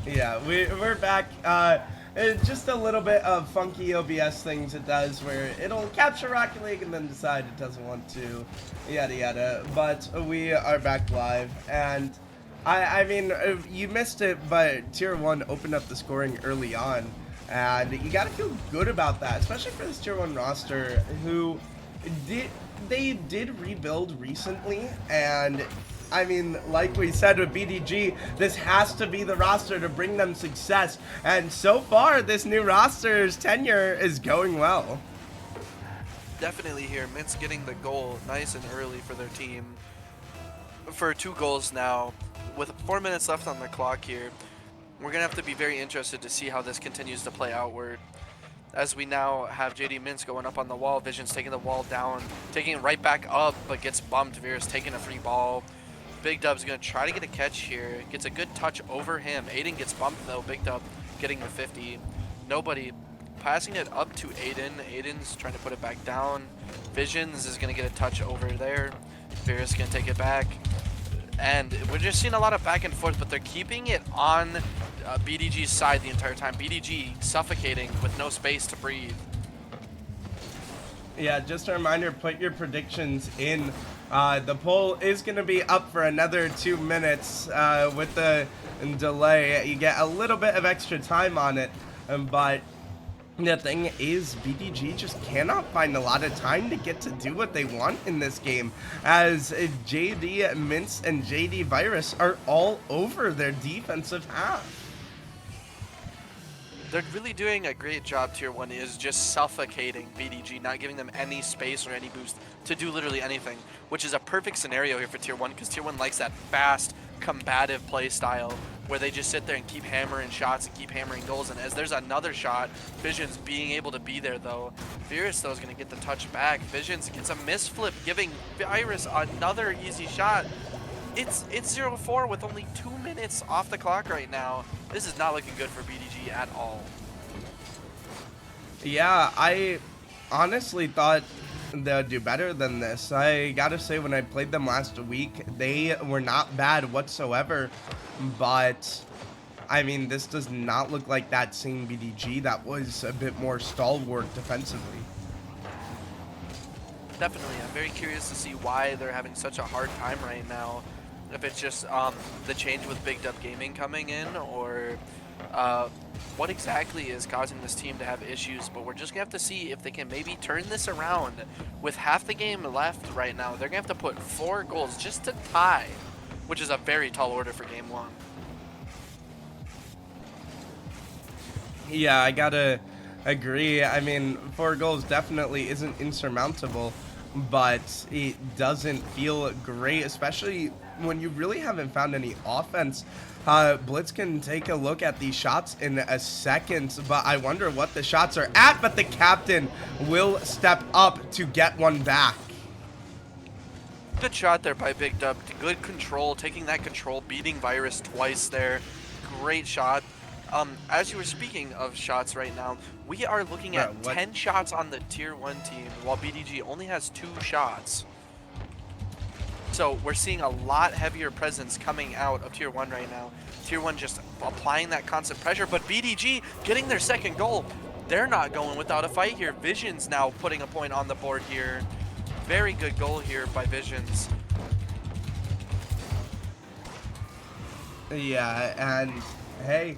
Yeah, we're back. Just a little bit of funky OBS things it does where it'll capture Rocket League and then decide it doesn't want to, yada yada. But we are back live, and I mean, you missed it, but Tier 1 opened up the scoring early on, and you gotta feel good about that, especially for this Tier 1 roster who did rebuild recently, and I mean, like we said with BDG, this has to be the roster to bring them success. And so far, this new roster's tenure is going well. Definitely here. Mint's getting the goal nice and early for their team. For 2 goals now, with 4 minutes left on the clock here, we're going to have to be very interested to see how this continues to play outward. As we now have JD Mintz going up on the wall, Vision's taking the wall down, taking it right back up, but gets bumped. Virus taking a free ball. Big Dub's going to try to get a catch here. Gets a good touch over him. Aiden gets bumped though. Big Dub getting the 50. Nobody passing it up to Aiden. Aiden's trying to put it back down. Visions is going to get a touch over there. Virus going to take it back. And we're just seeing a lot of back and forth, but they're keeping it on BDG's side the entire time. BDG suffocating with no space to breathe. Yeah, just a reminder, put your predictions in. The poll is going to be up for another 2 minutes with the delay. You get a little bit of extra time on it, but the thing is, BDG just cannot find a lot of time to get to do what they want in this game, as JD Mintz and JD Virus are all over their defensive half. They're really doing a great job. Tier 1 is just suffocating BDG, not giving them any space or any boost to do literally anything, which is a perfect scenario here for Tier 1 because Tier 1 likes that fast, combative play style where they just sit there and keep hammering shots and keep hammering goals. And as there's another shot, Visions being able to be there though. Virus though is going to get the touch back. Visions gets a misflip, giving Virus another easy shot. It's 0-4 with only 2 minutes off the clock right now. This is not looking good for BDG at all. Yeah, I honestly thought they'd do better than this. I gotta say, when I played them last week, they were not bad whatsoever. But, I mean, this does not look like that same BDG that was a bit more stalwart defensively. Definitely, I'm very curious to see why they're having such a hard time right now. If it's just the change with Big Dub Gaming coming in, or what exactly is causing this team to have issues. But we're just gonna have to see if they can maybe turn this around. With half the game left right now, they're gonna have to put 4 goals just to tie, which is a very tall order for game 1. Yeah, I gotta agree. I mean, 4 goals definitely isn't insurmountable, but it doesn't feel great, especially when you really haven't found any offense. Blitz can take a look at these shots in a second, but I wonder what the shots are at, but the captain will step up to get one back. Good shot there by Big Dub. Good control, taking that control, beating Virus twice there. Great shot. As you were speaking of shots right now, we are looking at 10 shots on the Tier 1 team, while BDG only has 2 shots. So we're seeing a lot heavier presence coming out of Tier 1 right now. Tier 1 just applying that constant pressure, but BDG getting their second goal. They're not going without a fight here. Visions now putting a point on the board here. Very good goal here by Visions. Yeah, and hey,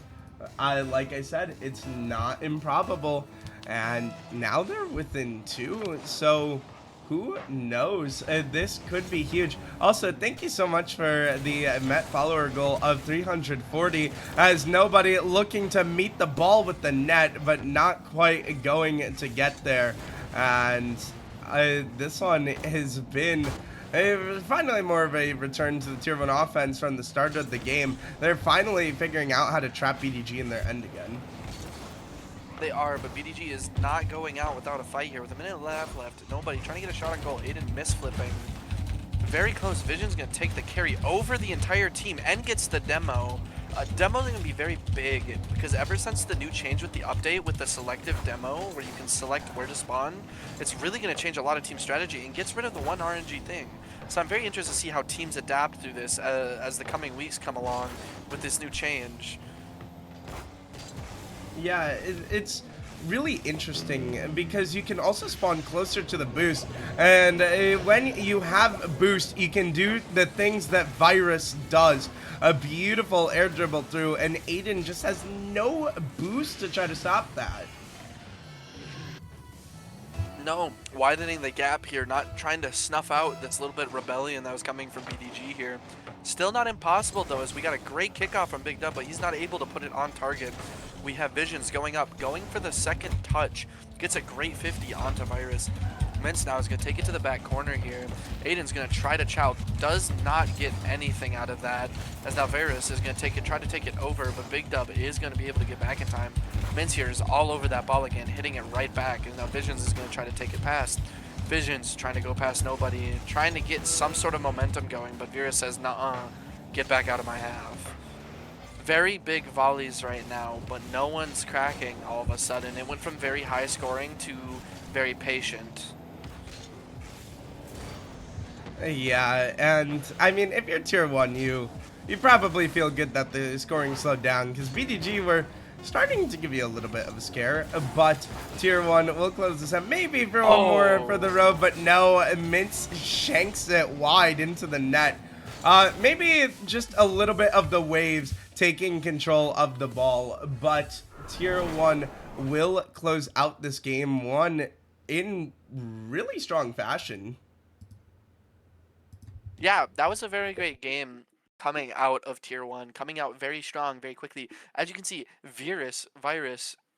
like I said, it's not improbable, and now they're within 2, so who knows? This could be huge. Also, thank you so much for the Met follower goal of 340, as nobody looking to meet the ball with the net, but not quite going to get there. And this one has been finally more of a return to the Tier 1 offense from the start of the game. They're finally figuring out how to trap BDG in their end again. They are, but BDG is not going out without a fight here. With a minute and a half left, nobody trying to get a shot on goal. Aiden misflipping. Very close. Vision's going to take the carry over the entire team and gets the demo. Demo's going to be very big because ever since the new change with the update with the selective demo where you can select where to spawn, it's really going to change a lot of team strategy and gets rid of the one RNG thing. So I'm very interested to see how teams adapt through this as the coming weeks come along with this new change. Yeah, it's really interesting because you can also spawn closer to the boost, and when you have a boost, you can do the things that Virus does. A beautiful air dribble through, and Aiden just has no boost to try to stop that. No, widening the gap here, not trying to snuff out this little bit of rebellion that was coming from BDG here. Still not impossible though, as we got a great kickoff from Big Dub, but he's not able to put it on target. We have Visions going up, going for the second touch. Gets a great 50 onto Virus. Mince now is going to take it to the back corner here. Aiden's going to try to chow. Does not get anything out of that. As now Varus is going to try to take it over, but Big Dub is going to be able to get back in time. Mince here is all over that ball again, hitting it right back. And now Visions is going to try to take it past. Visions trying to go past nobody, trying to get some sort of momentum going, but Vera says, nuh-uh, get back out of my half. Very big volleys right now, but no one's cracking all of a sudden. It went from very high scoring to very patient. Yeah, and I mean, if you're tier 1, you probably feel good that the scoring slowed down, because BDG were starting to give you a little bit of a scare, but tier 1 will close this up. Maybe for one more for the road, but no, Mince shanks it wide into the net. Maybe just a little bit of the waves taking control of the ball, but tier 1 will close out this game 1 in really strong fashion. Yeah, that was a very great game coming out of tier 1, coming out very strong, very quickly. As you can see, Virus,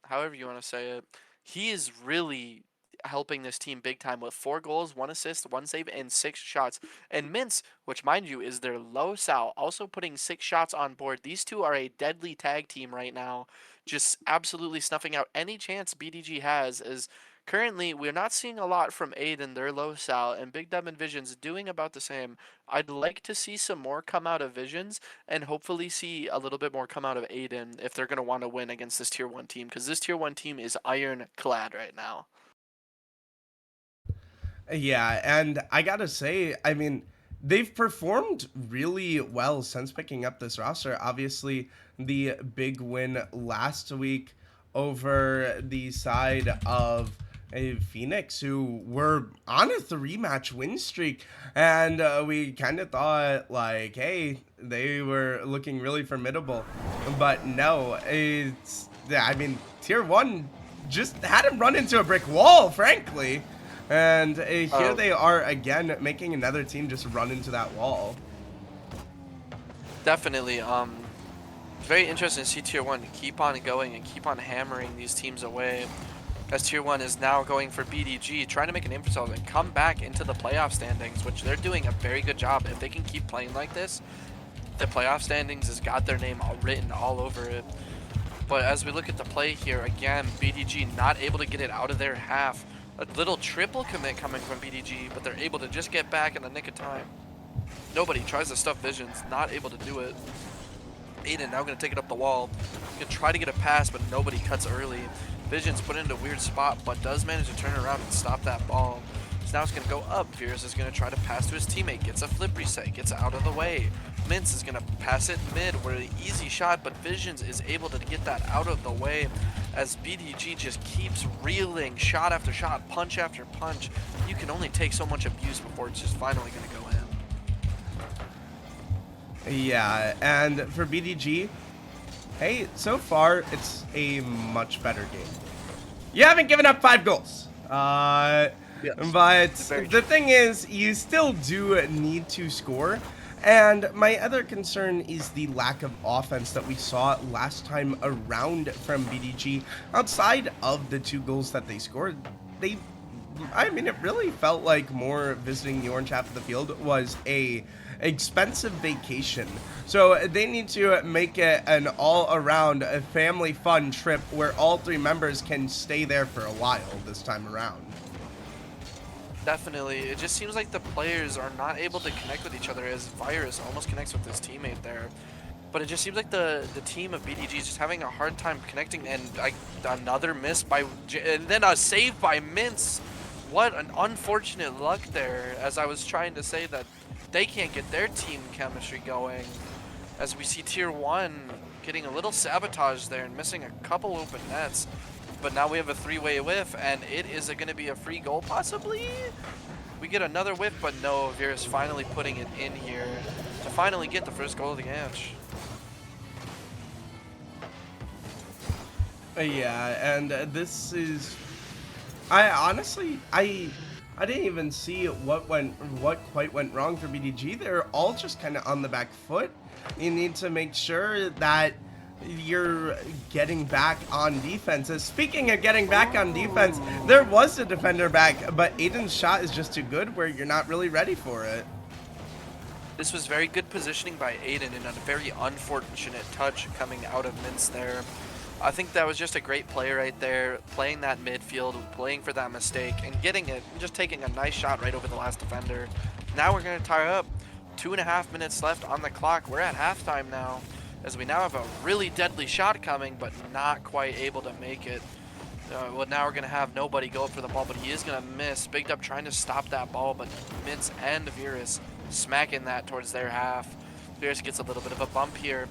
however you want to say it, he is really helping this team big time with 4 goals, 1 assist, 1 save, and 6 shots. And Mince, which mind you is their low sal, also putting 6 shots on board. These two are a deadly tag team right now, just absolutely snuffing out any chance BDG has. As currently, we're not seeing a lot from Aiden, their low sal, and Big Dub and Visions doing about the same. I'd like to see some more come out of Visions, and hopefully see a little bit more come out of Aiden if they're going to want to win against this tier 1 team, because this tier 1 team is ironclad right now. Yeah, and I gotta say, I mean, they've performed really well since picking up this roster. Obviously, the big win last week over the side of Phoenix, who were on a 3-match win streak, and we kind of thought, like, hey, they were looking really formidable, but no, I mean, tier 1 just had him run into a brick wall, frankly. And here they are again, making another team just run into that wall. Definitely. It's very interesting to see tier 1 keep on going and keep on hammering these teams away. As tier 1 is now going for BDG, trying to make a name for themselves and come back into the playoff standings, which they're doing a very good job. If they can keep playing like this, the playoff standings has got their name written all over it. But as we look at the play here, again, BDG not able to get it out of their half. A little triple commit coming from BDG, but they're able to just get back in the nick of time. Nobody tries to stuff Visions, not able to do it. Aiden now going to take it up the wall. Going to try to get a pass, but nobody cuts early. Visions put it into a weird spot, but does manage to turn around and stop that ball. So now it's going to go up. Fierce is going to try to pass to his teammate. Gets a flip reset, gets out of the way. Mince is going to pass it mid, where an easy shot, but Visions is able to get that out of the way as BDG just keeps reeling shot after shot, punch after punch. You can only take so much abuse before it's just finally going to go in. Yeah, and for BDG, hey, so far it's a much better game. You haven't given up 5 goals. Yes, but the thing is, you still do need to score. And my other concern is the lack of offense that we saw last time around from BDG. Outside of the 2 goals that they scored, I mean, it really felt like more visiting the orange half of the field was a expensive vacation. So they need to make it an all-around family fun trip where all 3 members can stay there for a while this time around. Definitely. It just seems like the players are not able to connect with each other, as Virus almost connects with his teammate there. But it just seems like the team of BDG is just having a hard time connecting, and another miss by, and then a save by Mince. What an unfortunate luck there, as I was trying to say that they can't get their team chemistry going. as we see Tier 1 getting a little sabotage there and missing a couple open nets. But now we have a three-way whiff, and it is going to be a free goal, possibly? We get another whiff, but no, Virus finally putting it in here to finally get the first goal of the match. Yeah, and this is... I honestly, I didn't even see what quite went wrong for BDG. They're all just kind of on the back foot. You need to make sure that you're getting back on defense. Speaking of getting back on defense, there was a defender back, but Aiden's shot is just too good where you're not really ready for it. This was very good positioning by Aiden and a very unfortunate touch coming out of Mince there. I think that was just a great play right there, playing that midfield, playing for that mistake, and getting it, and just taking a nice shot right over the last defender. Now we're going to tie up. 2.5 minutes left on the clock. We're at halftime now, as we now have a really deadly shot coming, but not quite able to make it. Well, now we're going to have nobody go for the ball, but he is going to miss. Bigged Up trying to stop that ball, but Mince and Virus smacking that towards their half. Virus gets a little bit of a bump here.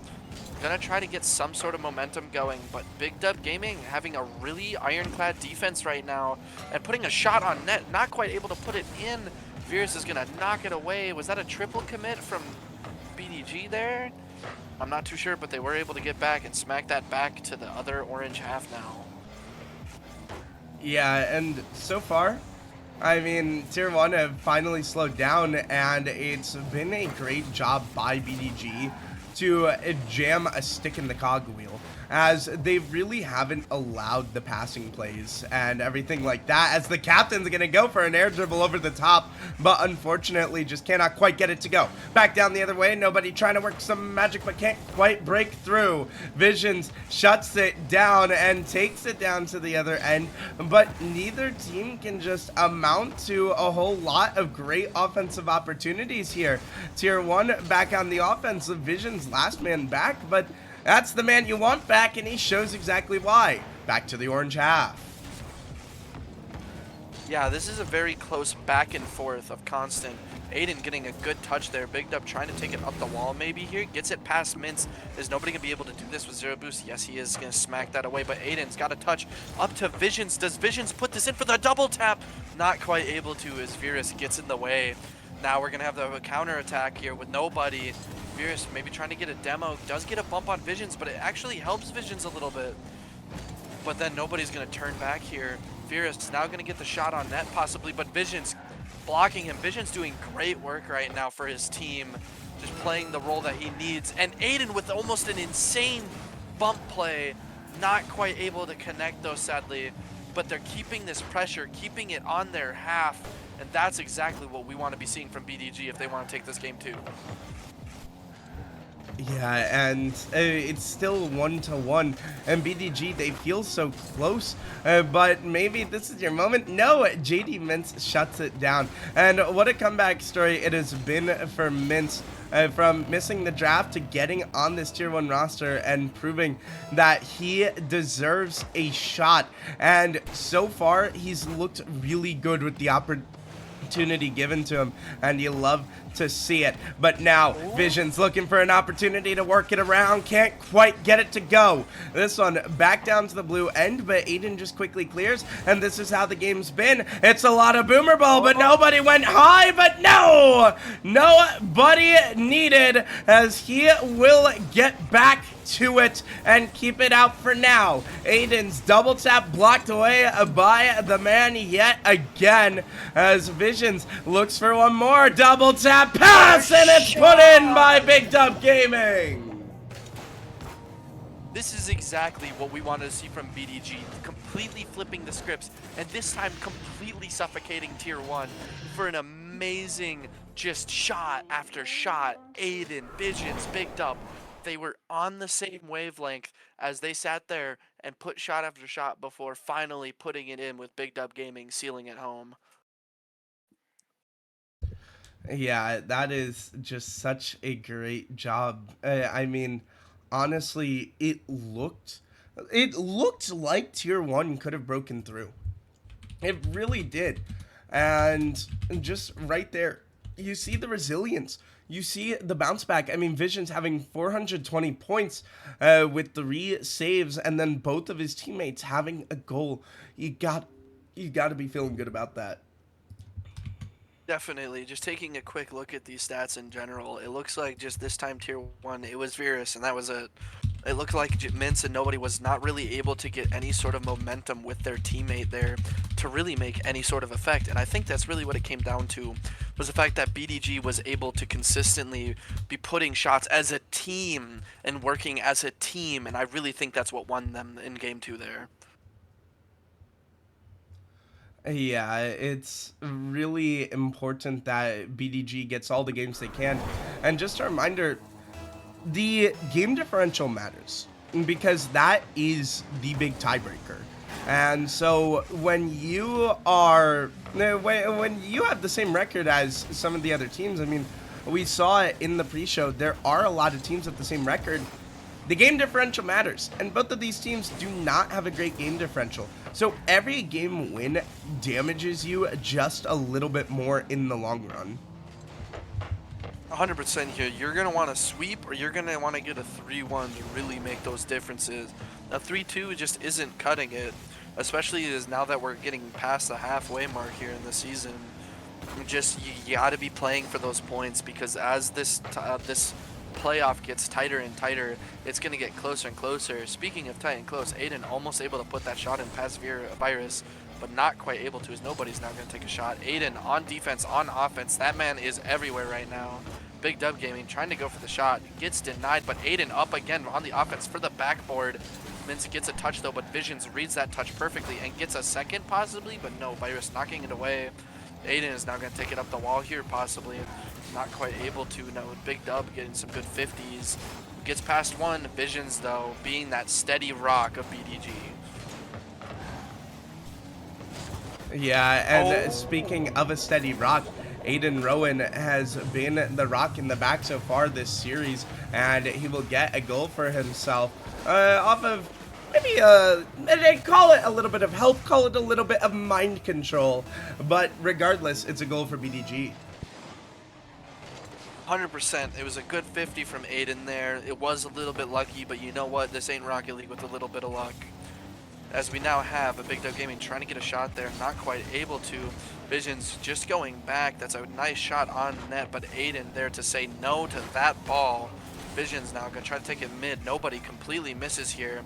Gonna try to get some sort of momentum going, but Bigged Up Gaming having a really ironclad defense right now and putting a shot on net, not quite able to put it in. Virus is gonna knock it away. Was that a triple commit from BDG there? I'm not too sure, but they were able to get back and smack that back to the other orange half now. Yeah, and so far, I mean, Tier 1 have finally slowed down, and it's been a great job by BDG to jam a stick in the cog wheel, as they really haven't allowed the passing plays and everything like that, as the captain's gonna go for an air dribble over the top, but unfortunately just cannot quite get it to go. Back down the other way, nobody trying to work some magic but can't quite break through. Visions shuts it down and takes it down to the other end, but neither team can just amount to a whole lot of great offensive opportunities here. Tier 1 back on the offensive. Visions last man back, but that's the man you want back, and he shows exactly why. Back to the orange half. Yeah, this is a very close back and forth of constant. Aiden getting a good touch there. Bigged Up trying to take it up the wall maybe here. Gets it past Mince. Is nobody going to be able to do this with Zero Boost? Yes, he is going to smack that away, but Aiden's got a touch up to Visions. Does Visions put this in for the double tap? Not quite able to, as Virus gets in the way. Now we're going to have the counter attack here with nobody. Virus maybe trying to get a demo. Does get a bump on Visions, but it actually helps Visions a little bit. But then nobody's going to turn back here. Virus is now going to get the shot on net possibly, but Visions blocking him. Visions doing great work right now for his team, just playing the role that he needs. And Aiden with almost an insane bump play, not quite able to connect though, sadly. But they're keeping this pressure, keeping it on their half, and that's exactly what we want to be seeing from BDG if they want to take this game too. Yeah, and it's still 1-1, and BDG, they feel so close, but maybe this is your moment. No, JD Mince shuts it down, and what a comeback story it has been for Mince, from missing the draft to getting on this Tier 1 roster and proving that he deserves a shot. And so far, he's looked really good with the opportunity given to him, and you love to see it. But now Vision's looking for an opportunity to work it around, can't quite get it to go. This one back down to the blue end, but Aiden just quickly clears, and this is how the game's been. It's a lot of boomer ball, but nobody went high. But nobody needed, as he will get back to it and keep it out for now. Aiden's double tap blocked away by the man yet again, as Visions looks for one more double tap pass, and it's put in by Bigged Up Gaming. This is exactly what we wanted to see from BDG, completely flipping the scripts, and this time completely suffocating Tier 1 for an amazing just shot after shot. Aiden, Visions, Bigged Up, they were on the same wavelength as they sat there and put shot after shot before finally putting it in with Bigged Up Gaming sealing it home. Yeah, that is just such a great job. I mean, honestly, it looked like Tier 1 could have broken through. It really did. And just right there, you see the resilience. you see the bounce back. I mean, Vision's having 420 points with 3 saves, and then both of his teammates having a goal. You got to be feeling good about that. Definitely. Just taking a quick look at these stats in general, it looks like just this time tier 1, it was Virus, and that was it. It looked like Mince and nobody was not really able to get any sort of momentum with their teammate there to really make any sort of effect. And I think that's really what it came down to, was the fact that BDG was able to consistently be putting shots as a team and working as a team. And I really think that's what won them in game 2 there. Yeah, it's really important that BDG gets all the games they can. And just a reminder, the game differential matters because that is the big tiebreaker. And so when you are when you have the same record as some of the other teams, I mean, we saw it in the pre-show, there are a lot of teams with the same record. The game differential matters, and both of these teams do not have a great game differential. So every game win damages you just a little bit more in the long run. 100% here. You're going to want to sweep, or you're going to want to get a 3-1 to really make those differences. Now 3-2 just isn't cutting it, especially as now that we're getting past the halfway mark here in the season. Just you got to be playing for those points, because as this playoff gets tighter and tighter, it's going to get closer and closer. Speaking of tight and close, Aiden almost able to put that shot in past Virus, but not quite able to, as nobody's now going to take a shot. Aiden on defense, on offense, that man is everywhere right now. Big Dub Gaming trying to go for the shot, gets denied, but Aiden up again on the offense for the backboard. Mince gets a touch though, but Visions reads that touch perfectly and gets a second possibly, but no, Virus knocking it away. Aiden is now going to take it up the wall here possibly. Not quite able to. No, Big Dub getting some good 50s. Gets past one. Visions, though, being that steady rock of BDG. Yeah, and speaking of a steady rock, Aiden Rowan has been the rock in the back so far this series, and he will get a goal for himself off of maybe call it a little bit of help, call it a little bit of mind control, but regardless, it's a goal for BDG. 100%. It was a good 50 from Aiden there. It was a little bit lucky, but you know what? This ain't Rocket League with a little bit of luck. As we now have a Big Dub Gaming trying to get a shot there, not quite able to. Visions just going back. That's a nice shot on net, but Aiden there to say no to that ball. Visions now gonna try to take it mid. Nobody completely misses here.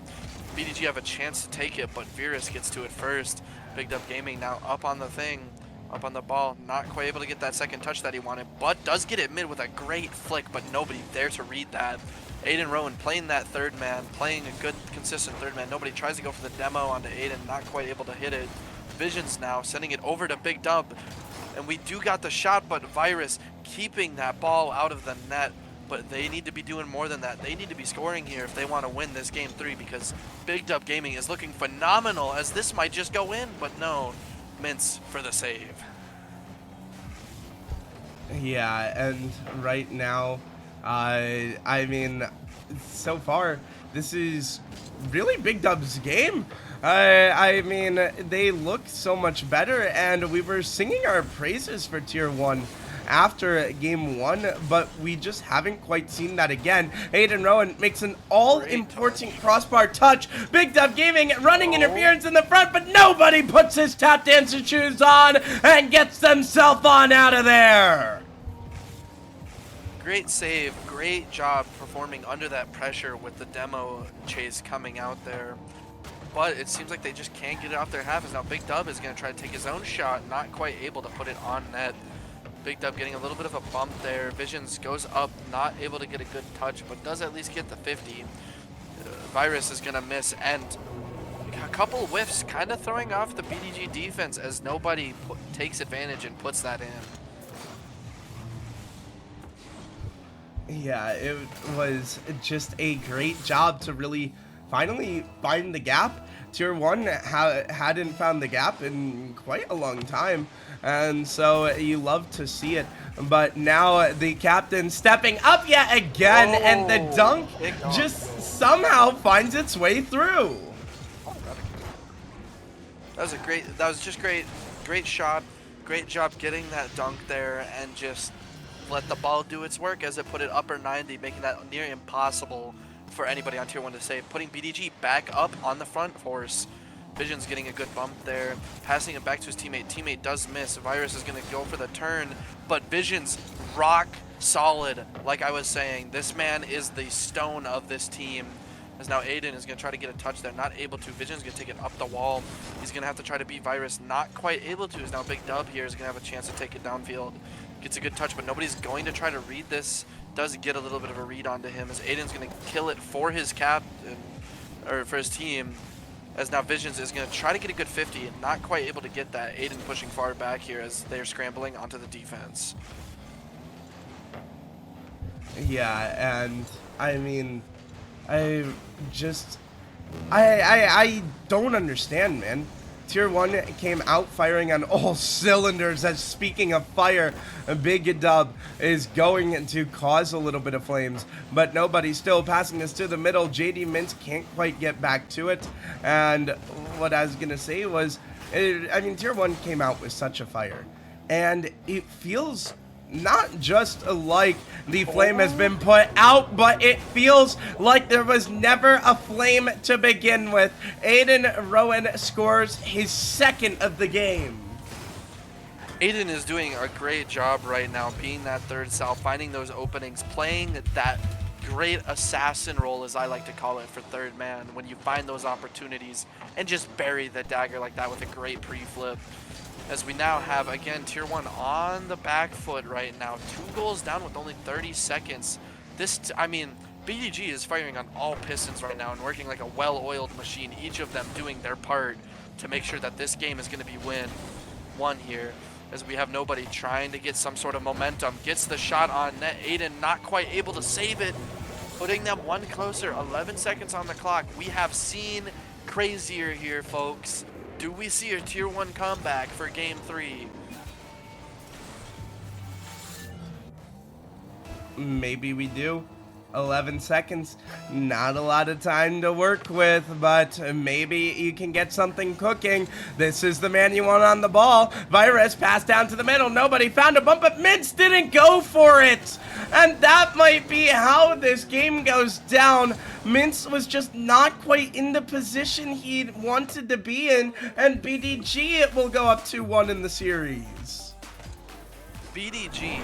BDG have a chance to take it, but Virus gets to it first. Big Dub Gaming now up on the thing. Up on the ball, not quite able to get that second touch that he wanted, but does get it mid with a great flick, but nobody there to read that. Aiden Rowan playing that third man, playing a good, consistent third man. Nobody tries to go for the demo onto Aiden, not quite able to hit it. Visions now sending it over to Big Dub, and we do got the shot, but Virus keeping that ball out of the net. But they need to be doing more than that. They need to be scoring here if they want to win this game 3, because Big Dub Gaming is looking phenomenal, as this might just go in, but no. Mince for the save. Yeah, and right now, I mean, so far, this is really Big Dub's game. I mean, they look so much better, and we were singing our praises for Tier 1 after game 1, but we just haven't quite seen that again. Aiden Rowan makes an all-important crossbar touch. Big Dub Gaming running interference in the front, but nobody puts his tap dancer shoes on and gets themselves on out of there. Great save, great job performing under that pressure with the demo chase coming out there. But it seems like they just can't get it off their half, as now Big Dub is going to try to take his own shot, not quite able to put it on net. Big Dub getting a little bit of a bump there. Visions goes up, not able to get a good touch, but does at least get the 50. Virus is going to miss, and a couple whiffs kind of throwing off the BDG defense as nobody takes advantage and puts that in. Yeah, it was just a great job to really finally find the gap. Tier 1 hadn't found the gap in quite a long time, and so you love to see it. But now the captain stepping up yet again, and the dunk just somehow finds its way through. That was just great shot, great job getting that dunk there, and just let the ball do its work as it put it upper 90, making that near impossible for anybody on tier 1 to save. Putting BDG back up on the front horse. Vision's getting a good bump there, passing it back to his teammate. Teammate does miss. Virus is going to go for the turn, but Vision's rock solid. Like I was saying, this man is the stone of this team. As now Aiden is going to try to get a touch there, not able to. Vision's going to take it up the wall. He's going to have to try to beat Virus, not quite able to. As now Big Dub here is going to have a chance to take it downfield. Gets a good touch, but nobody's going to try to read this. Does get a little bit of a read onto him as Aiden's going to kill it for his captain, or for his team. As now Visions is going to try to get a good 50, and not quite able to get that. Aiden pushing far back here as they're scrambling onto the defense. Yeah, and I mean, I don't understand, man. Tier 1 came out firing on all cylinders. As speaking of fire, Big Dub is going to cause a little bit of flames, but nobody's still passing this to the middle. JD Mints can't quite get back to it. And what I was going to say was, I mean, Tier 1 came out with such a fire, and it feels not just like the flame has been put out, but it feels like there was never a flame to begin with. Aiden Rowan scores his second of the game. Aiden is doing a great job right now, being that third cell, finding those openings, playing that great assassin role, as I like to call it, for third man, when you find those opportunities and just bury the dagger like that with a great pre-flip. As we now have, again, Tier 1 on the back foot right now. 2 goals down with only 30 seconds. I mean, BDG is firing on all pistons right now and working like a well-oiled machine, each of them doing their part to make sure that this game is going to be won here. As we have nobody trying to get some sort of momentum. Gets the shot on net. Aiden not quite able to save it, putting them one closer. 11 seconds on the clock. We have seen crazier here, folks. Do we see a Tier 1 comeback for Game 3? Maybe we do. 11 seconds, not a lot of time to work with, but maybe you can get something cooking. This is the man you want on the ball. Virus passed down to the middle. Nobody found a bump, but Mints didn't go for it. And that might be how this game goes down. Mints was just not quite in the position he wanted to be in, and BDG will go up 2-1 in the series. BDG,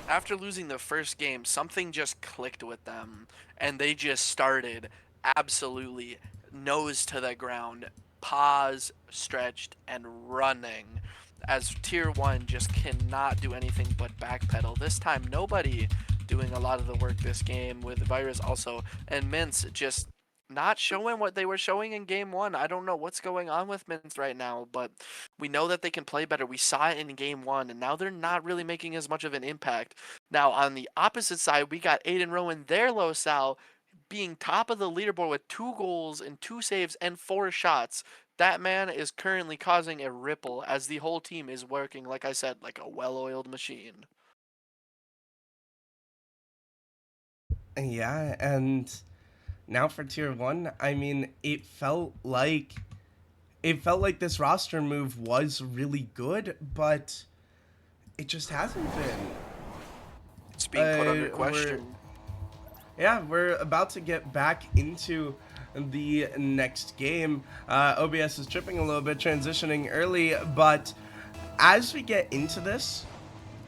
after losing the first game, something just clicked with them, and they just started absolutely nose to the ground, paws stretched, and running, as Tier 1 just cannot do anything but backpedal. This time, nobody doing a lot of the work this game, with Virus also, and Mints just not showing what they were showing in Game 1. I don't know what's going on with Mints right now, but we know that they can play better. We saw it in Game 1, and now they're not really making as much of an impact. Now, on the opposite side, we got Aiden Rowan, their low sal, being top of the leaderboard with 2 goals and 2 saves and 4 shots. That man is currently causing a ripple as the whole team is working, like I said, like a well-oiled machine. Yeah, and now for Tier 1, I mean, it felt like this roster move was really good, but it just hasn't been. It's being put under question. We're about to get back into the next game. OBS is tripping a little bit, transitioning early, but as we get into this,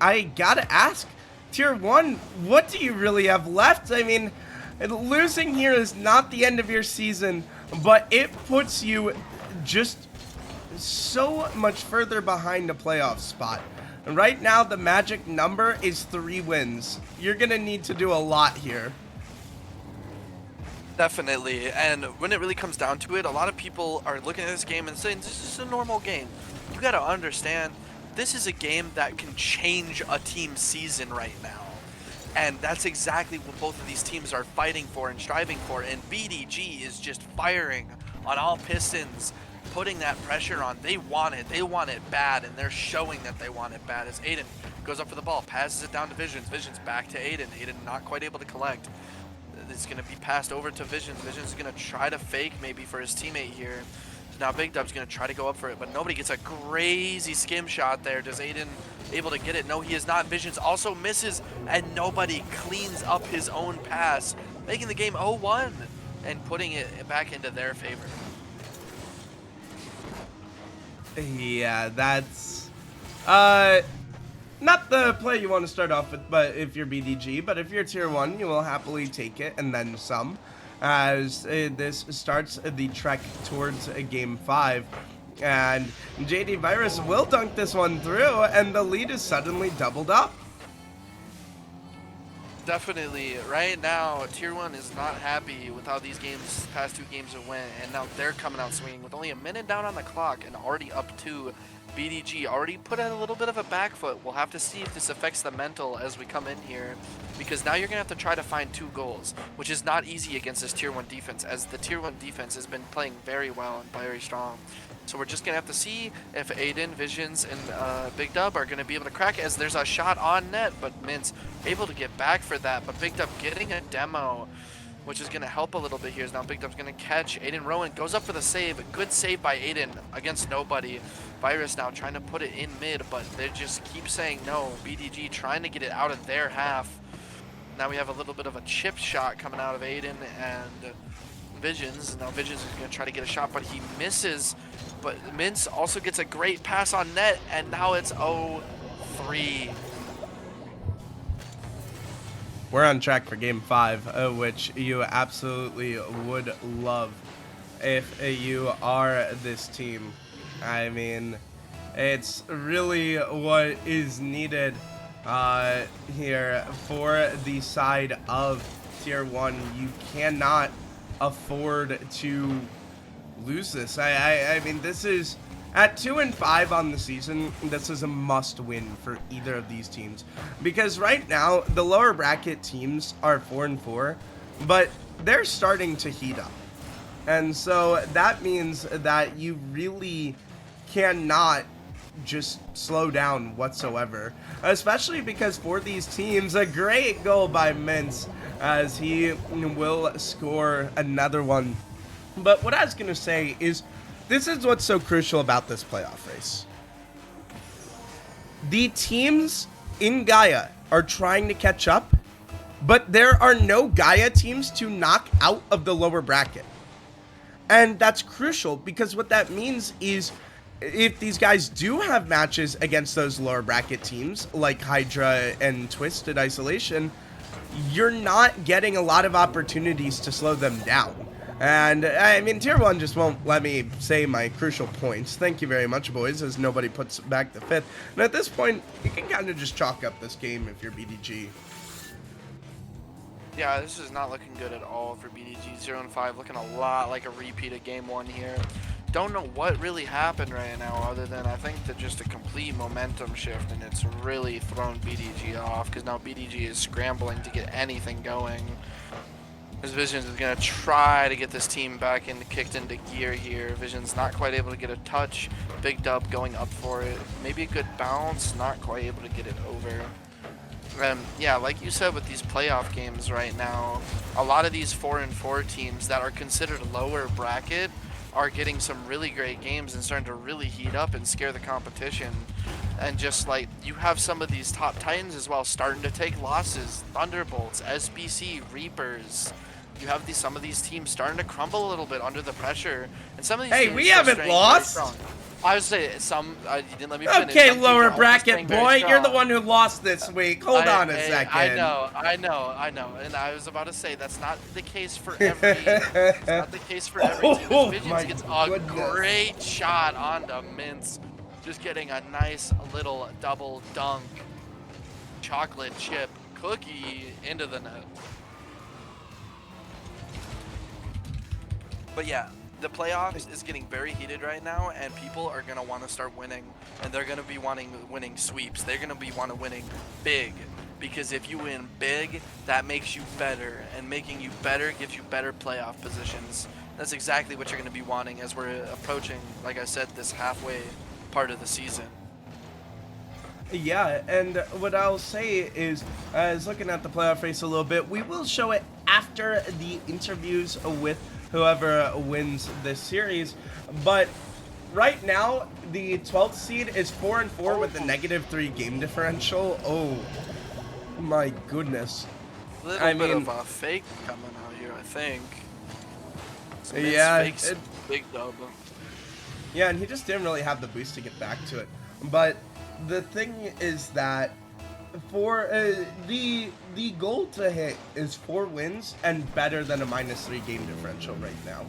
I gotta ask, Tier 1, what do you really have left? I mean, losing here is not the end of your season, but it puts you just so much further behind a playoff spot. Right now, the magic number is 3 wins. You're gonna need to do a lot here. Definitely, and when it really comes down to it, a lot of people are looking at this game and saying, this is a normal game. You gotta understand, this is a game that can change a team's season right now. And that's exactly what both of these teams are fighting for and striving for, and BDG is just firing on all pistons, putting that pressure on. They want it bad, and they're showing that they want it bad. As Aiden goes up for the ball, passes it down to Visions, Visions back to Aiden, Aiden not quite able to collect. It's going to be passed over to Visions. Visions is going to try to fake maybe for his teammate here. Now Big Dub's going to try to go up for it, but nobody gets a crazy skim shot there. Does Aiden able to get it. No, he is not. Visions also misses, and nobody cleans up his own pass, making the game 0-1 and putting it back into their favor. Yeah, that's not the play you want to start off with, but if you're BDG, but if you're tier 1, you will happily take it and then some, as this starts the trek towards game 5. And JD Virus will dunk this one through, and the lead is suddenly doubled up. Definitely. Right now, Tier 1 is not happy with how these past 2 games have went, and now they're coming out swinging with only a minute down on the clock and already up 2. BDG already put in a little bit of a back foot. We'll have to see if this affects the mental as we come in here, because now you're going to have to try to find 2 goals, which is not easy against this Tier 1 defense, as the Tier 1 defense has been playing very well and very strong. So we're just going to have to see if Aiden, Visions, and Big Dub are going to be able to crack it, as there's a shot on net, but Mintz able to get back for that. But Big Dub getting a demo, which is going to help a little bit here. Now Big Dub's going to catch. Aiden Rowan goes up for the save. Good save by Aiden against nobody. Virus now trying to put it in mid, but they just keep saying no. BDG trying to get it out of their half. Now we have a little bit of a chip shot coming out of Aiden and Visions. Now Visions is going to try to get a shot, but he misses. But Mintz also gets a great pass on net, and now it's 0-3. We're on track for game 5, which you absolutely would love if you are this team. I mean, it's really what is needed here for the side of tier 1. You cannot afford to lose this. I mean, this is at 2-5 on the season. This is a must win for either of these teams, because right now the lower bracket teams are 4-4, but they're starting to heat up, and so that means that you really cannot just slow down whatsoever, especially because for these teams, a great goal by Mintz, as he will score another one. But what I was going to say is, this is what's so crucial about this playoff race. The teams in Gaia are trying to catch up, but there are no Gaia teams to knock out of the lower bracket. And that's crucial, because what that means is, if these guys do have matches against those lower bracket teams, like Hydra and Twisted Isolation, you're not getting a lot of opportunities to slow them down. And, I mean, Tier 1 just won't let me say my crucial points. Thank you very much, boys, as nobody puts back the 5th. And at this point, you can kind of just chalk up this game if you're BDG. Yeah, this is not looking good at all for BDG. 0-5, looking a lot like a repeat of Game 1 here. Don't know what really happened right now, other than I think that just a complete momentum shift, and it's really thrown BDG off, because now BDG is scrambling to get anything going. His Visions is going to try to get this team back kicked into gear here. Visions not quite able to get a touch. Big Dub going up for it. Maybe a good bounce, not quite able to get it over. Yeah, like you said with these playoff games right now, a lot of these 4-4 teams that are considered lower bracket are getting some really great games and starting to really heat up and scare the competition. And just like, you have some of these top titans as well starting to take losses. Thunderbolts, SBC, Reapers. You have some of these teams starting to crumble a little bit under the pressure, and some of these. Hey, we haven't lost. I would say some. You didn't let me finish. Okay, lower bracket boy, you're the one who lost this week. Hold on a second. I know, and I was about to say that's not the case for every. It's not the case for every team. Oh, Visions gets a great shot onto Mintz, just getting a nice little double dunk, chocolate chip cookie into the net. But yeah, the playoffs is getting very heated right now, and people are going to want to start winning, and they're going to be winning sweeps. They're going to be winning big, because if you win big, that makes you better, and making you better gives you better playoff positions. That's exactly what you're going to be wanting as we're approaching, like I said, this halfway part of the season. Yeah, and what I'll say is looking at the playoff race a little bit, we will show it after the interviews with whoever wins this series, but right now, the 12th seed is 4-4 with a -3 game differential. Oh, my goodness. Little I bit mean, of a fake coming out here, I think. yeah, Fakes big dub. yeah, and he just didn't really have the boost to get back to it. But the thing is that for the goal to hit is 4 wins and better than a -3 game differential right now.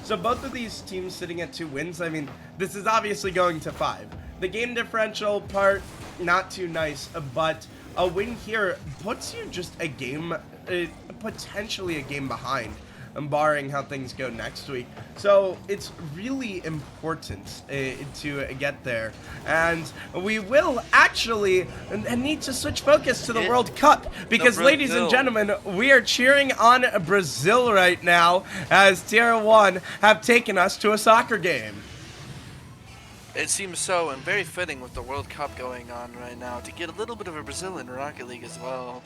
So both of these teams sitting at 2 wins. I mean, this is obviously going to 5. The game differential part, not too nice, but a win here puts you just a game, potentially a game behind, barring how things go next week. So it's really important to get there, and we will actually need to switch focus to the World Cup, because ladies and gentlemen, we are cheering on Brazil right now as Tier 1 have taken us to a soccer game. It seems so, and very fitting with the World Cup going on right now to get a little bit of a Brazil in Rocket League as well.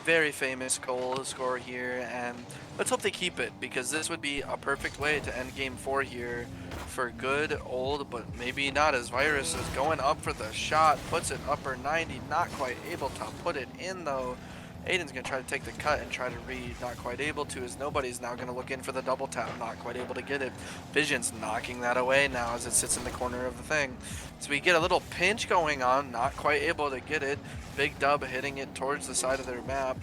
Very famous goal scorer here, and let's hope they keep it, because this would be a perfect way to end Game 4 here for good old, but maybe not, as Virus is going up for the shot, puts it upper 90, not quite able to put it in though. Aiden's going to try to take the cut and try to read, not quite able to, as Nobody's now going to look in for the double tap, not quite able to get it. Vision's knocking that away now as it sits in the corner of the thing. So we get a little pinch going on, not quite able to get it. Big Dub hitting it towards the side of their map.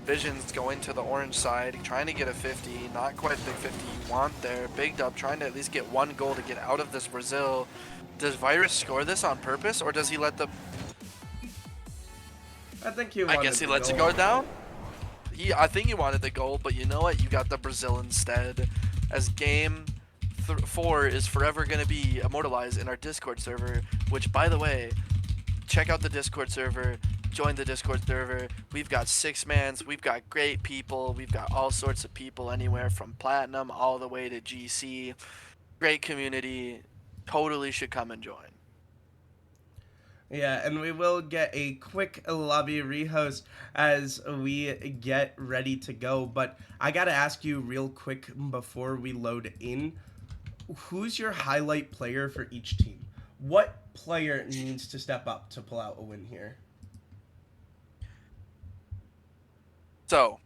Vision's going to the orange side, trying to get a 50, not quite the 50 you want there. Big Dub trying to at least get 1 goal to get out of this Brazil. Does Virus score this on purpose, or does he let the... I guess he lets it go down. I think he wanted the goal, but you know what? You got the Brazil instead. As game 4 is forever going to be immortalized in our Discord server, which, by the way, check out the Discord server. Join the Discord server. We've got 6 mans. We've got great people. We've got all sorts of people, anywhere from Platinum all the way to GC. Great community. Totally should come and join. Yeah, and we will get a quick lobby rehost as we get ready to go. But I gotta ask you real quick before we load in, who's your highlight player for each team? What player needs to step up to pull out a win here? So,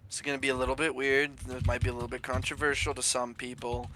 it's gonna be a little bit weird. It might be a little bit controversial to some people,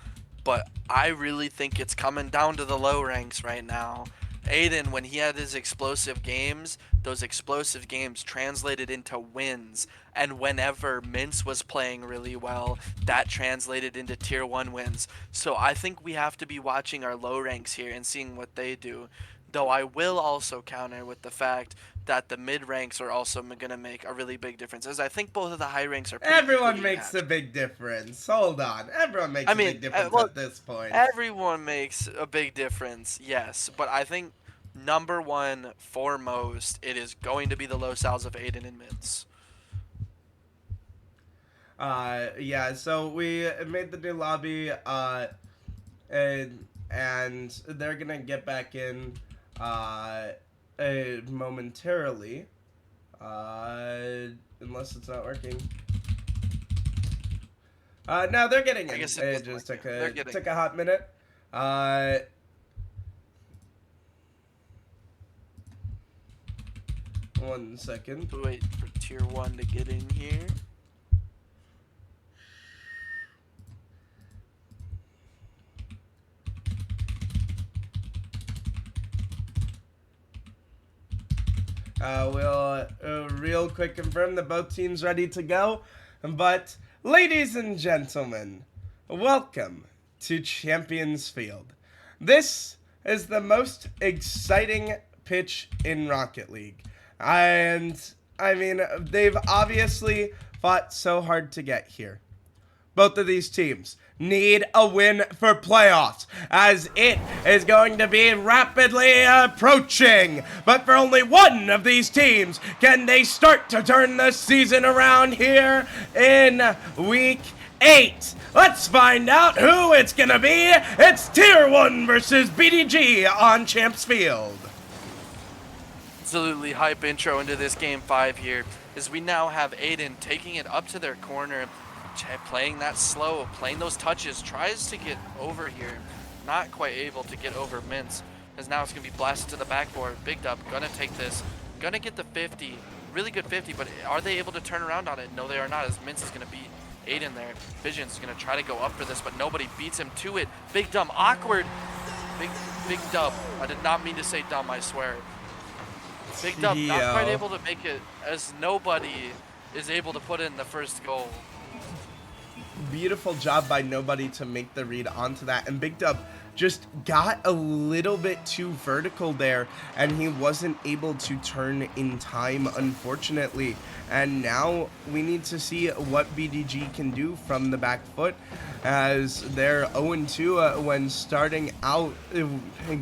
but I really think it's coming down to the low ranks right now. Aiden, when he had his explosive games, those explosive games translated into wins. And whenever Mince was playing really well, that translated into Tier 1 wins. So I think we have to be watching our low ranks here and seeing what they do. Though I will also counter with the fact that the mid ranks are also going to make a really big difference, as I think both of the high ranks are pretty Everyone makes a big difference. Hold on. Everyone makes a big difference at this point. Everyone makes a big difference, yes. But I think number one, foremost, it is going to be the low sales of Aiden and Mince. Yeah, so we made the new lobby, and they're gonna get back in, momentarily, unless it's not working. No, they're getting in. I guess it just took a hot minute. 1 second. Wait for Tier 1 to get in here. We'll real quick confirm that both teams ready to go. But, ladies and gentlemen, welcome to Champions Field. This is the most exciting pitch in Rocket League. And, I mean, they've obviously fought so hard to get here. Both of these teams need a win for playoffs, as it is going to be rapidly approaching. But for only one of these teams can they start to turn the season around here in Week 8. Let's find out who it's going to be. It's Tier 1 versus BDG on Champs Field. Absolutely hype intro into this Game 5 here, as we now have Aiden taking it up to their corner, playing that slow, playing those touches, tries to get over here. not quite able to get over Mince, as now it's going to be blasted to the backboard. Big Dub gonna take this, gonna get the 50, really good 50, but are they able to turn around on it? No, they are not, as Mince is going to beat Aiden there. Vision's going to try to go up for this, but nobody beats him to it. Big Dumb, awkward. Big Dub. I did not mean to say dumb, I swear. Big Dub not quite able to make it, as nobody is able to put in the first goal. Beautiful job by nobody to make the read onto that, and Big Dub just got a little bit too vertical there, and he wasn't able to turn in time, unfortunately. And now we need to see what BDG can do from the back foot, as they're 0-2 when starting out,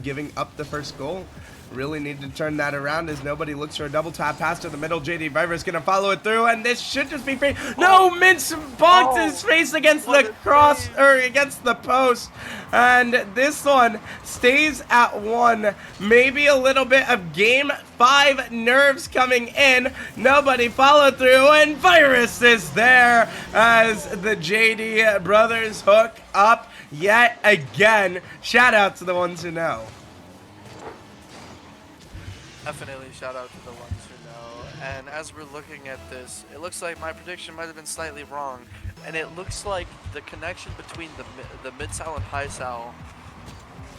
giving up the first goal. Really need to turn that around as nobody looks for a double tap pass to the middle. JD Viver's gonna follow it through, and this should just be free. No, Mince bonked his face against the cross, or against the post, and this one stays at 1. Maybe a little bit of game 5 nerves coming in. Nobody followed through, and Virus is there as the JD brothers hook up yet again. Shout out to the ones who know. Definitely shout out to the ones who know. And as we're looking at this, it looks like my prediction might have been slightly wrong. And it looks like the connection between the mid-sal and high-sal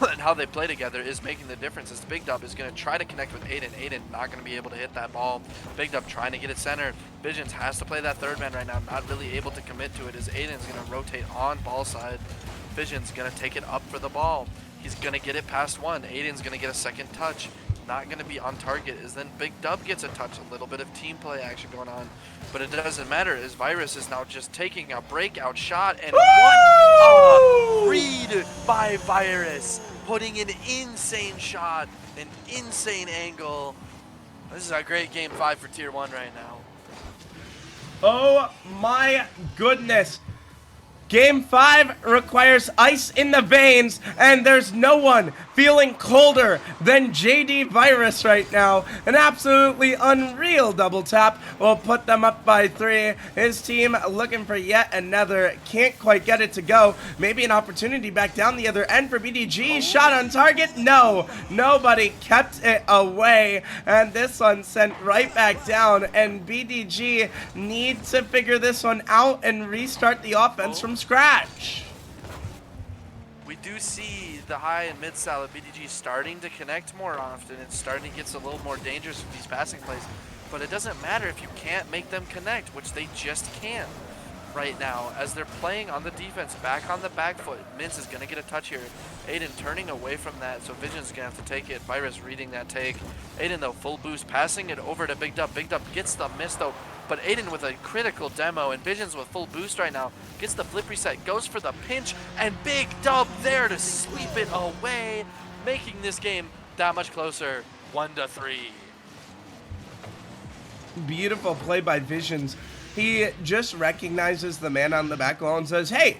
and how they play together is making the difference, as Big Dub is going to try to connect with Aiden. Aiden not going to be able to hit that ball. Big Dub trying to get it center. Visions has to play that third man right now, not really able to commit to it, as Aiden's going to rotate on ball side. Visions going to take it up for the ball. He's going to get it past 1. Aiden's going to get a second touch. Not going to be on target, as then Big Dub gets a touch. A little bit of team play action going on, but it doesn't matter, as Virus is now just taking a breakout shot, and what a read by Virus, putting an insane shot, an insane angle. This is a great game 5 for Tier 1 right now. Oh my goodness. Game 5 requires ice in the veins, and there's no one feeling colder than JD Virus right now. An absolutely unreal double tap will put them up by 3. His team looking for yet another. Can't quite get it to go. Maybe an opportunity back down the other end for BDG. Shot on target. No. Nobody kept it away. And this one sent right back down. And BDG need to figure this one out and restart the offense from scratch. We do see the high and mid sal of BDG starting to connect more often. It's starting to get a little more dangerous with these passing plays, but it doesn't matter if you can't make them connect, which they just can't right now, as they're playing on the defense, back on the back foot. Mince is going to get a touch here. Aiden turning away from that, so Vision's going to have to take it. Virus reading that take. Aiden, though, full boost, passing it over to Big Dub. Big Dub gets the miss, though, but Aiden with a critical demo, and Vision's with full boost right now. Gets the flip reset, goes for the pinch, and Big Dub there to sweep it away, making this game that much closer, 1-3. Beautiful play by Visions. He just recognizes the man on the back wall and says, hey,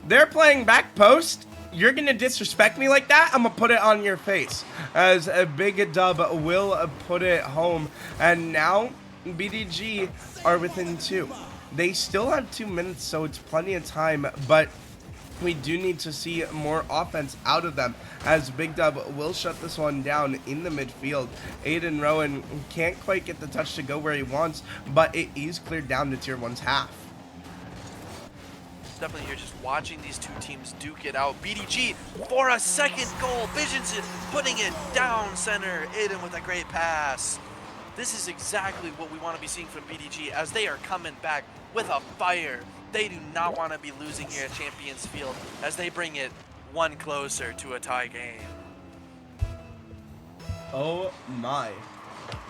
they're playing back post. You're going to disrespect me like that? I'm going to put it on your face. As a Big Dub will put it home. And now BDG are within 2. They still have 2 minutes, so it's plenty of time, but we do need to see more offense out of them, as Big Dub will shut this one down in the midfield. Aiden Rowan can't quite get the touch to go where he wants, but it is cleared down to Tier 1's half. Definitely here just watching these two teams duke it out. BDG for a second goal. Visions is putting it down center. Aiden with a great pass. This is exactly what we want to be seeing from BDG, as they are coming back with a fire. They do not want to be losing here at Champions Field, as they bring it one closer to a tie game. Oh my.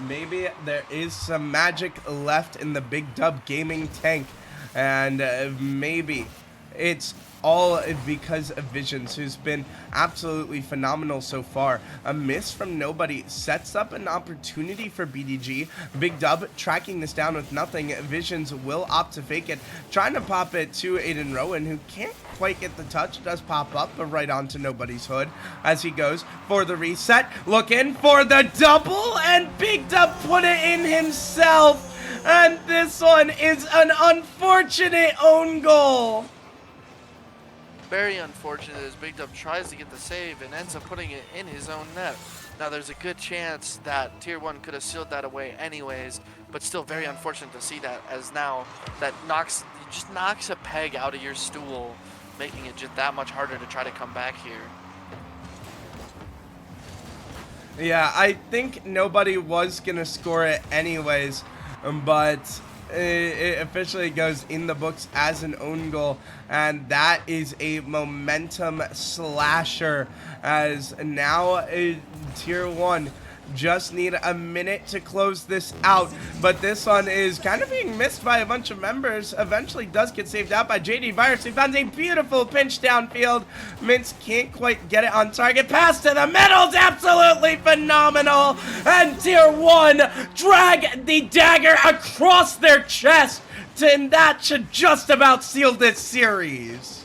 Maybe there is some magic left in the Big Dub gaming tank, and maybe it's all because of Visions, who's been absolutely phenomenal so far. A miss from nobody sets up an opportunity for BDG. Big Dub tracking this down with nothing. Visions will opt to fake it, trying to pop it to Aiden Rowan, who can't quite get the touch. Does pop up, but right onto nobody's hood as he goes for the reset, looking for the double, and Big Dub put it in himself. And this one is an unfortunate own goal. very unfortunate as Big Dub tries to get the save and ends up putting it in his own net. Now there's a good chance that Tier 1 could have sealed that away anyways, but still very unfortunate to see that, as now that just knocks a peg out of your stool, making it just that much harder to try to come back here. Yeah, I think nobody was going to score it anyways, but it officially goes in the books as an own goal, and that is a momentum slasher, as now Tier 1 just need a minute to close this out, but this one is kind of being missed by a bunch of members. Eventually does get saved out by JD Virus, who found a beautiful pinch downfield. Mince can't quite get it on target. Pass to the middle's absolutely phenomenal, and Tier 1 drag the dagger across their chest, and that should just about seal this series.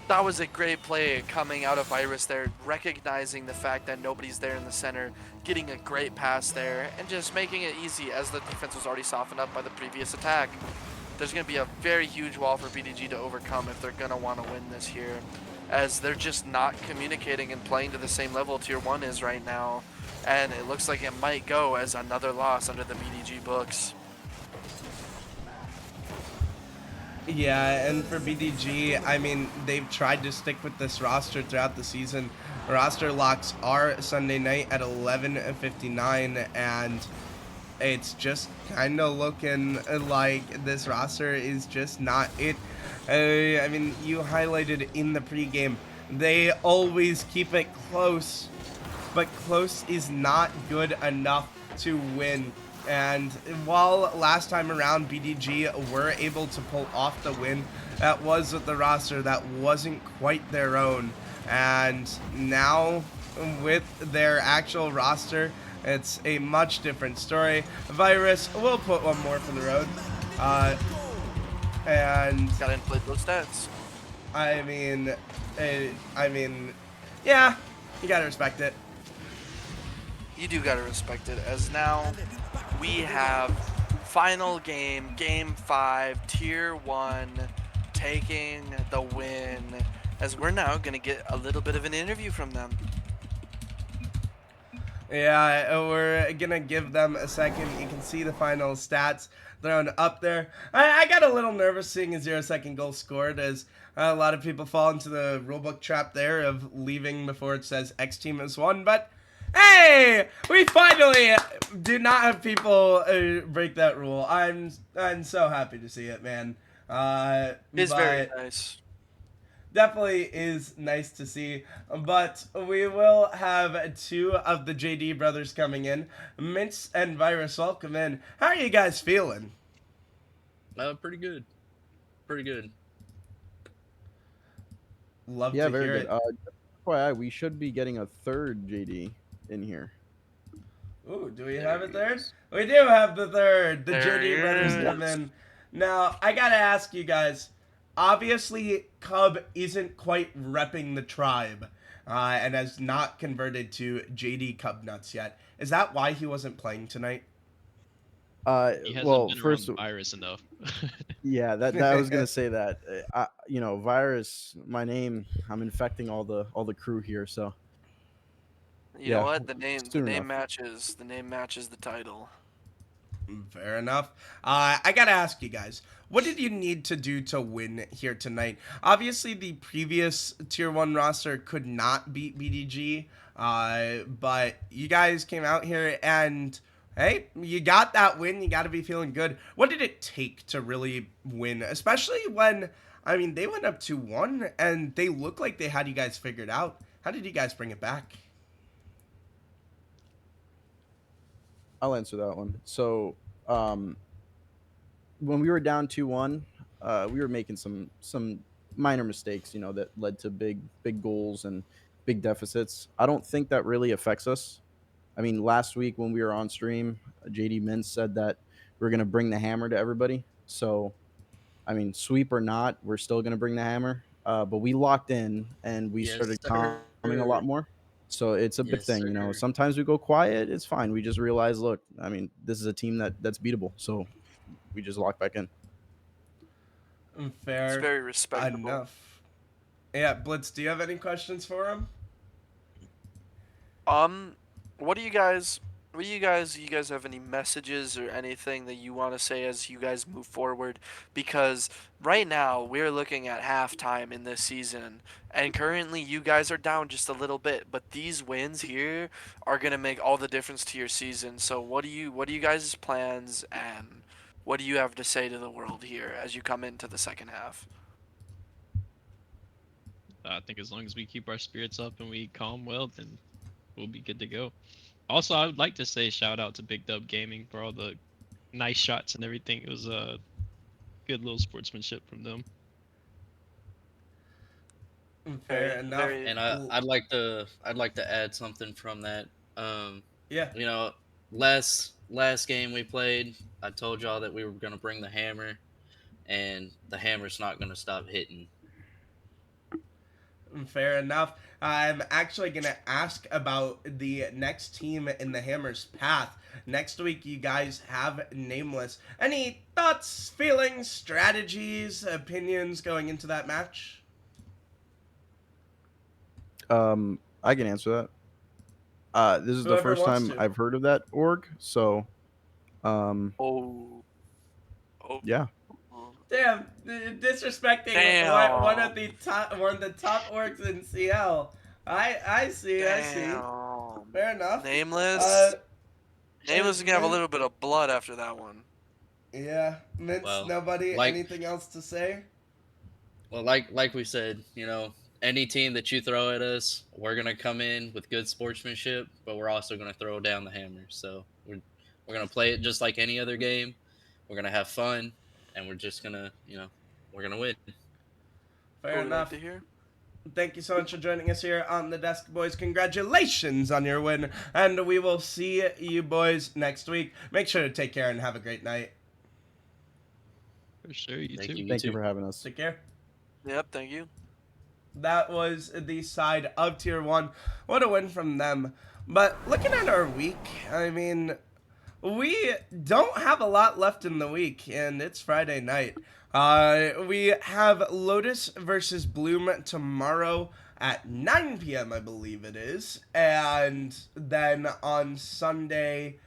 That was a great play coming out of Virus there, recognizing the fact that nobody's there in the center, getting a great pass there, and just making it easy as the defense was already softened up by the previous attack. There's going to be a very huge wall for BDG to overcome if they're going to want to win this here, as they're just not communicating and playing to the same level Tier 1 is right now, and it looks like it might go as another loss under the BDG books. Yeah, and for BDG, I mean, they've tried to stick with this roster throughout the season. Roster locks are Sunday night at 11:59, and it's just kind of looking like this roster is just not it. I mean, you highlighted in the pregame, they always keep it close, but close is not good enough to win. And while last time around BDG were able to pull off the win, that was with the roster that wasn't quite their own. And now with their actual roster, it's a much different story. Virus will put one more for the road. And Gotta inflate those stats. I mean, yeah, you gotta respect it. You do gotta respect it, as now we have final game, Game 5, Tier 1, taking the win, as we're now gonna get a little bit of an interview from them. Yeah, we're gonna give them a second. You can see the final stats thrown up there. I got a little nervous seeing a 0-second goal scored, as a lot of people fall into the rulebook trap there of leaving before it says X team has won, but hey, we finally did not have people break that rule. I'm so happy to see it, man. It's very nice. Definitely is nice to see, but we will have two of the JD brothers coming in. Mince and Virus, welcome in. How are you guys feeling? Pretty good. Pretty good. Love Yeah, to very hear good. it. FYI, we should be getting a third JD in here. Ooh, do we have a third? We do have the third. The There JD he brothers is. come in. Now, I gotta ask you guys. Obviously, Cub isn't quite repping the tribe, and has not converted to JD Cub Nuts yet. Is that why he wasn't playing tonight? He hasn't Well, been first, around Virus enough. yeah, that I was gonna say that. Virus, my name, I'm infecting all the crew here. So You Yeah, know what? The name soon matches. The name matches the title. Fair enough. I gotta ask you guys, what did you need to do to win here tonight? Obviously, the previous Tier 1 roster could not beat BDG, but you guys came out here and, hey, you got that win. You gotta be feeling good. What did it take to really win? Especially when, I mean, they went up 2-1, and they looked like they had you guys figured out. How did you guys bring it back? I'll answer that one. So, when we were down 2-1, we were making some minor mistakes, that led to big goals and big deficits. I don't think that really affects us. I mean, last week when we were on stream, JD Mintz said that we're gonna bring the hammer to everybody. So, I mean, sweep or not, we're still gonna bring the hammer. But we locked in and we Yes, started sir. calming a lot more. So it's a big Yes, thing, sir. Sometimes we go quiet, it's fine. We just realize, look, I mean, this is a team that's beatable. So we just lock back in. Fair It's very respectable. enough. Yeah, Blitz, do you have any questions for him? What do you guys have any messages or anything that you want to say as you guys move forward? Because right now we're looking at halftime in this season, and currently you guys are down just a little bit, but these wins here are gonna make all the difference to your season. So what do you guys' plans, and what do you have to say to the world here as you come into the second half? I think as long as we keep our spirits up and we calm well, then we'll be good to go. Also, I would like to say shout out to Big Dub Gaming for all the nice shots and everything. It was a good little sportsmanship from them. Fair enough. And I'd like to add something from that. Yeah. You know, last game we played, I told y'all that we were gonna bring the hammer, and the hammer's not gonna stop hitting. Fair enough. I'm actually going to ask about the next team in the Hammer's path. Next week, you guys have Nameless. Any thoughts, feelings, strategies, opinions going into that match? I can answer that. This is the Whoever first wants time to. I've heard of that org, so Oh. yeah. Damn, disrespecting Damn. one of the top orgs in CL. I see. Damn. Fair enough. Nameless. Nameless is gonna have a Min- little bit of blood after that one. Yeah, Mince, Well, nobody, like- anything else to say? Well, like we said, you know, any team that you throw at us, we're gonna come in with good sportsmanship, but we're also gonna throw down the hammer. So we're gonna play it just like any other game. We're gonna have fun, and we're just gonna, you know, we're gonna win. Fair What we like enough. to hear. Thank you so much for joining us here on the desk, boys. Congratulations on your win, and we will see you boys next week. Make sure to take care and have a great night. For sure, you Thank too. you. Thank you for having us. Take care. Yep, thank you. That was the side of Tier 1. What a win from them. But looking at our week, I mean, we don't have a lot left in the week, and it's Friday night. We have Lotus versus Bloom tomorrow at 9 p.m., I believe it is. And then on Sunday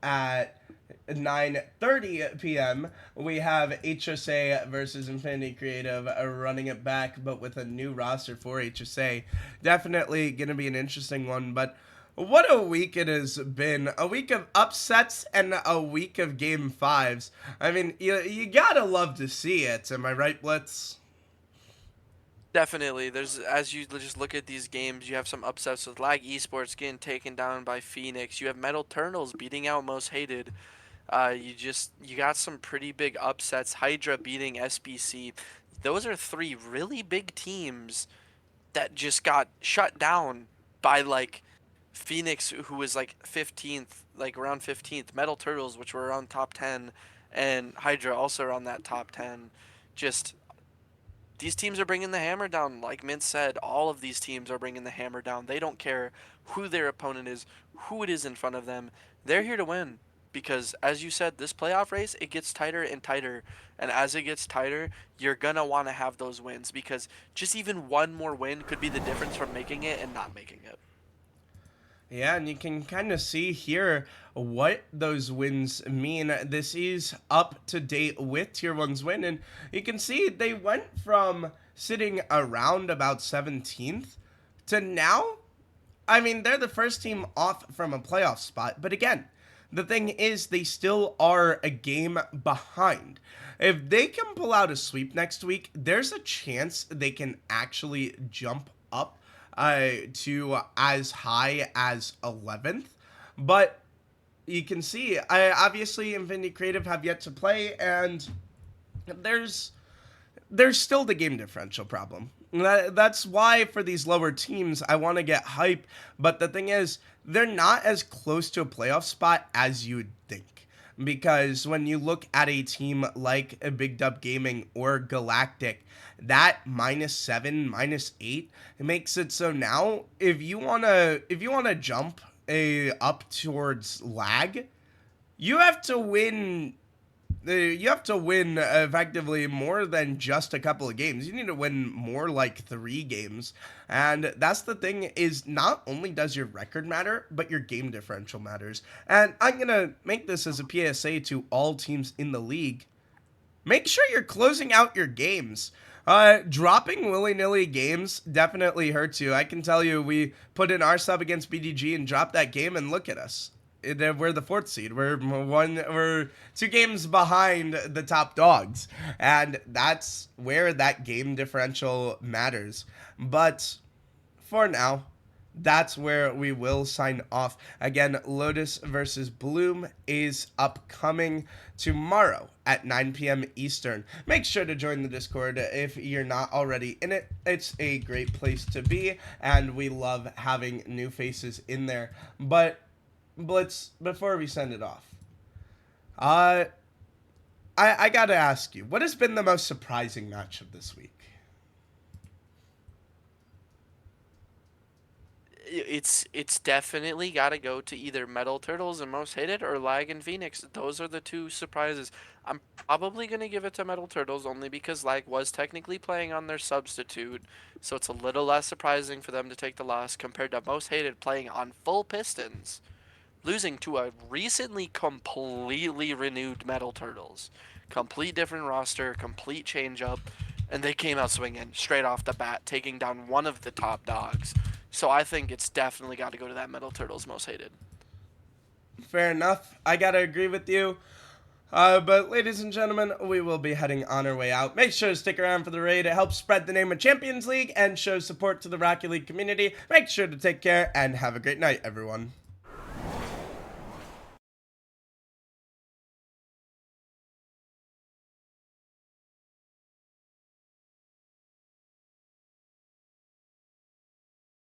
at 9:30 p.m. we have HSA versus Infinity Creative running it back, but with a new roster for HSA. Definitely going to be an interesting one, but what a week it has been. A week of upsets and a week of game fives. I mean, you gotta love to see it. Am I right, Blitz? Definitely. There's as you just look at these games, you have some upsets with Lag Esports getting taken down by Phoenix. You have Metal Turtles beating out Most Hated. You got some pretty big upsets. Hydra beating SBC. Those are three really big teams that just got shut down by like Phoenix, who was like 15th, like around 15th. Metal Turtles, which were around top 10, and Hydra also around that top 10. Just these teams are bringing the hammer down. Like Mint said, all of these teams are bringing the hammer down. They don't care who their opponent is, who it is in front of them. They're here to win. Because, as you said, this playoff race, it gets tighter and tighter. And as it gets tighter, you're going to want to have those wins. Because just even one more win could be the difference from making it and not making it. Yeah, and you can kind of see here what those wins mean. This is up to date with Tier 1's win, and you can see they went from sitting around about 17th to now. I mean, they're the first team off from a playoff spot, but again, the thing is they still are a game behind. If they can pull out a sweep next week, there's a chance they can actually jump up to as high as 11th. But you can see, obviously Infinity Creative have yet to play, and there's still the game differential problem. That's why for these lower teams, I want to get hype. But the thing is, they're not as close to a playoff spot as you would think. Because when you look at a team like a Big Dub Gaming or Galactic, that -7, -8, it makes it so now if you wanna jump up towards lag, you have to win you have to win effectively more than just a couple of games. You need to win more like 3 games. And that's the thing, is not only does your record matter, but your game differential matters. And I'm going to make this as a PSA to all teams in the league. Make sure you're closing out your games. Dropping willy-nilly games definitely hurts you. I can tell you, we put in our sub against BDG and dropped that game, and look at us. We're the 4th seed. We're 2 games behind the top dogs, and that's where that game differential matters. But for now, that's where we will sign off. Again, Lotus versus Bloom is upcoming tomorrow at 9 p.m. Eastern. Make sure to join the Discord if you're not already in it. It's a great place to be, and we love having new faces in there. But Blitz, before we send it off, I gotta ask you, what has been the most surprising match of this week? It's definitely got to go to either Metal Turtles and Most Hated or Lag and Phoenix. Those are the 2 surprises. I'm probably going to give it to Metal Turtles only because Lag was technically playing on their substitute, so it's a little less surprising for them to take the loss compared to Most Hated playing on full Pistons, losing to a recently completely renewed Metal Turtles. Complete different roster, complete change up, and they came out swinging straight off the bat, taking down one of the top dogs. So I think it's definitely got to go to that Metal Turtles Most Hated. Fair enough. I gotta agree with you. But ladies and gentlemen, we will be heading on our way out. Make sure to stick around for the raid. It helps spread the name of Champions League and shows support to the Rocket League community. Make sure to take care and have a great night, everyone.